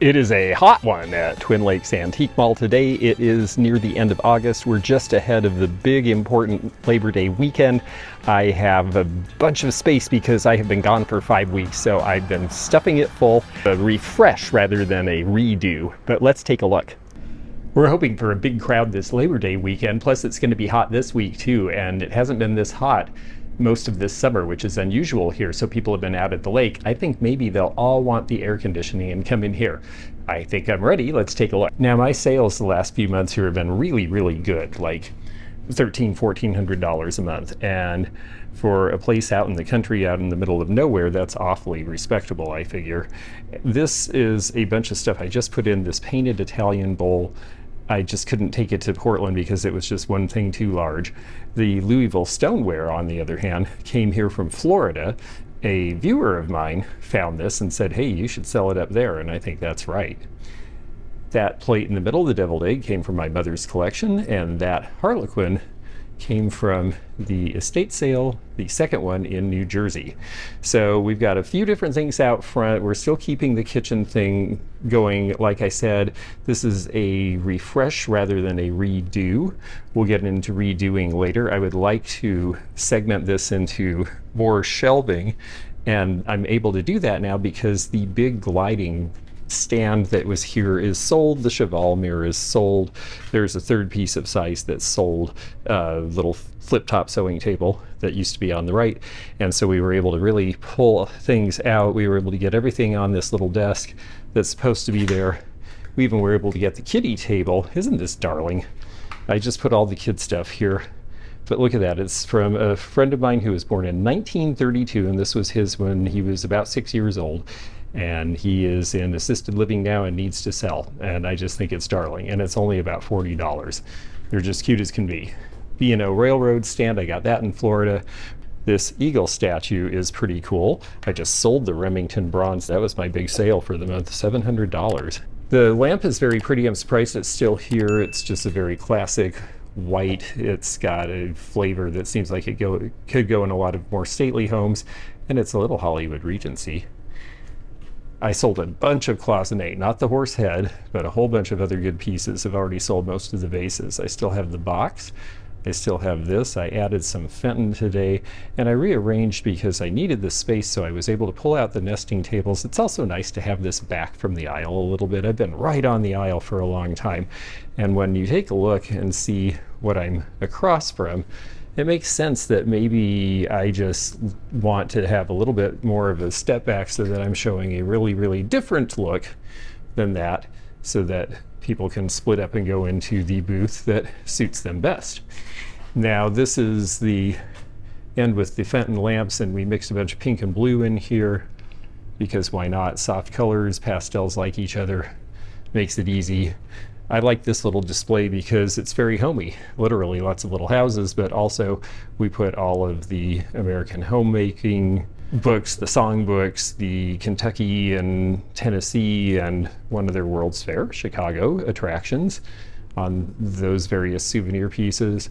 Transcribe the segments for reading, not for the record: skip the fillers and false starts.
It is a hot one at Twin Lakes Antique Mall today. It is near the end of August. We're just ahead of the big important Labor Day weekend. I have a bunch of space because I have been gone for 5 weeks, so I've been stuffing it full. A refresh rather than a redo, but let's take a look. We're hoping for a big crowd this Labor Day weekend, plus it's going to be hot this week too, and it hasn't been this hot most of this summer, which is unusual here, so people have been out at the lake. I think maybe they'll all want the air conditioning and come in here. I think I'm ready. Let's take a look. Now, my sales the last few months here have been really good, like $1,400 a month, and for a place out in the country, out in the middle of nowhere, that's awfully respectable, I figure. This is a bunch of stuff. I just put in this painted Italian bowl. I just couldn't take it to Portland because it was just one thing too large. The Louisville stoneware, on the other hand, came here from Florida. A viewer of mine found this and said, hey, you should sell it up there, and I think that's right. That plate in the middle, the deviled egg, came from my mother's collection, and that Harlequin came from the estate sale, the second one in New Jersey. So we've got a few different things out front. We're still keeping the kitchen thing going. Like I said, this is a refresh rather than a redo. We'll get into redoing later. I would like to segment this into more shelving, and I'm able to do that now because the big gliding stand that was here is sold. The cheval mirror is sold. There's a third piece of size that's sold, little flip-top sewing table that used to be on the right, and so we were able to really pull things out. We were able to get everything on this little desk that's supposed to be there. We even were able to get the kiddie table. Isn't this darling? I just put all the kid stuff here, but look at that. It's from a friend of mine who was born in 1932, and this was his when he was about 6 years old. And he is in assisted living now and needs to sell, and I just think it's darling, and it's only about $40. They're just cute as can be. B&O Railroad stand, I got that in Florida. This eagle statue is pretty cool. I just sold the Remington bronze. That was my big sale for the month, $700. The lamp is very pretty. I'm surprised it's still here. It's just a very classic white. It's got a flavor that seems like it could go in a lot of more stately homes, and it's a little Hollywood Regency. I sold a bunch of cloisonne, not the horse head, but a whole bunch of other good pieces. I've already sold most of the vases. I still have the box. I still have this. I added some Fenton today, and I rearranged because I needed this space, so I was able to pull out the nesting tables. It's also nice to have this back from the aisle a little bit. I've been right on the aisle for a long time, and when you take a look and see what I'm across from, it makes sense that maybe I just want to have a little bit more of a step back so that I'm showing a really different look than that, so that people can split up and go into the booth that suits them best. Now, this is the end with the Fenton lamps, and we mixed a bunch of pink and blue in here because why not? Soft colors, pastels like each other, makes it easy. I like this little display because it's very homey, literally lots of little houses, but also we put all of the American homemaking books, the song books, the Kentucky and Tennessee and one of their World's Fair, Chicago attractions on those various souvenir pieces.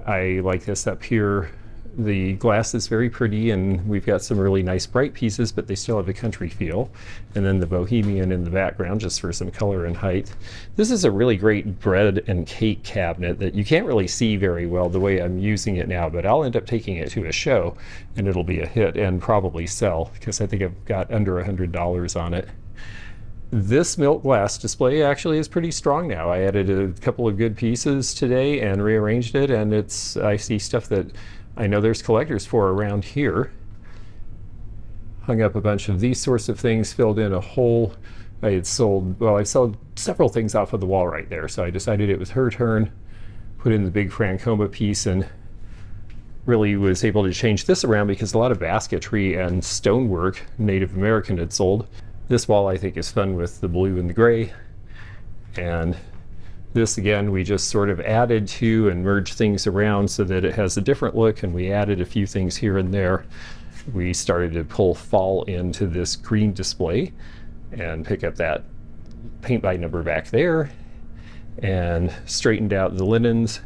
I like this up here. The glass is very pretty, and we've got some really nice bright pieces, but they still have a country feel. And then the Bohemian in the background, just for some color and height. This is a really great bread and cake cabinet that you can't really see very well the way I'm using it now, but I'll end up taking it to a show, and it'll be a hit and probably sell, because I think I've got under $100 on it. This milk glass display actually is pretty strong now. I added a couple of good pieces today and rearranged it, and I see stuff that I know there's collectors for around here. Hung up a bunch of these sorts of things, filled in a hole. I sold several things off of the wall right there, so I decided it was her turn. Put in the big Francoma piece and really was able to change this around because a lot of basketry and stonework Native American had sold. This wall I think is fun with the blue and the gray. And this again, we just sort of added to and merged things around so that it has a different look, and we added a few things here and there. We started to pull fall into this green display and pick up that paint by number back there, and straightened out the linens.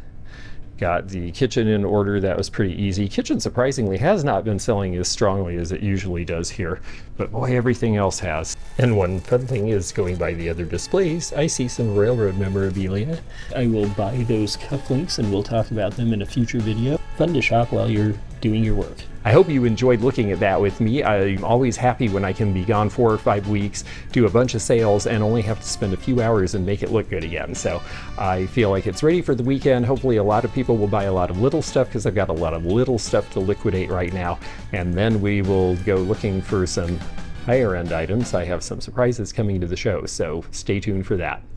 Got the kitchen in order. That was pretty easy. Kitchen surprisingly has not been selling as strongly as it usually does here, but boy, everything else has. And one fun thing is, going by the other displays, I see some railroad memorabilia. I will buy those cufflinks and we'll talk about them in a future video. Fun to shop while you're doing your work. I hope you enjoyed looking at that with me. I'm always happy when I can be gone 4 or 5 weeks, do a bunch of sales, and only have to spend a few hours and make it look good again. So I feel like it's ready for the weekend. Hopefully a lot of people will buy a lot of little stuff, because I've got a lot of little stuff to liquidate right now. And then we will go looking for some higher end items. I have some surprises coming to the show, so stay tuned for that.